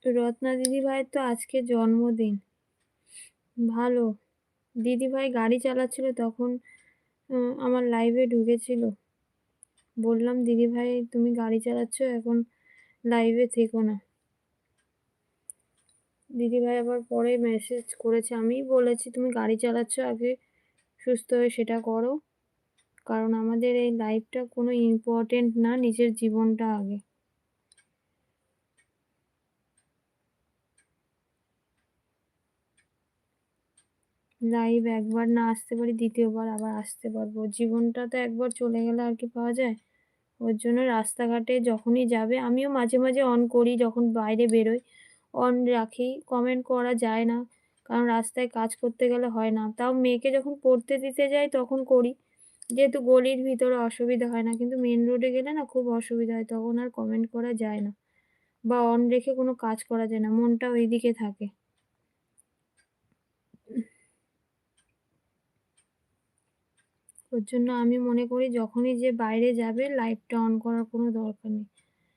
রত্না দিদিভাইয়ের তো আজকে জন্মদিন। ভালো। দিদিভাই গাড়ি চালাচ্ছিল তখন আমার লাইভে ঢুকেছিল। বললাম, "দিদিভাই তুমি গাড়ি চালাচ্ছ, এখন লাইভে থেকো না।" দিদিভাই আবার পরে মেসেজ করেছে। আমিই বলেছি, "তুমি গাড়ি চালাচ্ছ, আগে সুস্থ হয়ে সেটা করো। কারণ আমাদের এই লাইফটা কোনো ইম্পোর্টেন্ট না, নিজের জীবনটা আগে।" লাইভ একবার না আসতে পারি, দ্বিতীয়বার আবার আসতে পারবো। জীবনটা তো একবার চলে গেলে আর কি পাওয়া যায়? ওর জন্য রাস্তাঘাটে যখনই যাবে আমিও মাঝে, মাঝে অন করি যখন বাইরে বেরোই। অন রাখি, কমেন্ট করা যায় না। কারণ রাস্তায় কাজ করতে গেলে হয় না। তাও মেয়েকে যখন পড়তে দিতে যাই তখন করি। যেহেতু গলির ভিতরে অসুবিধা হয় না। কিন্তু মেইন রোডে গেলে না খুব অসুবিধা হয়। তখন আর কমেন্ট করা যায় না। বা অন রেখে কোনো কাজ করা যায় না। মনটা ওইদিকে থাকে। ওর জন্য আমি মনে করি যখনই যে বাইরে যাবে লাইটটা অন করার কোনো দরকার নেই।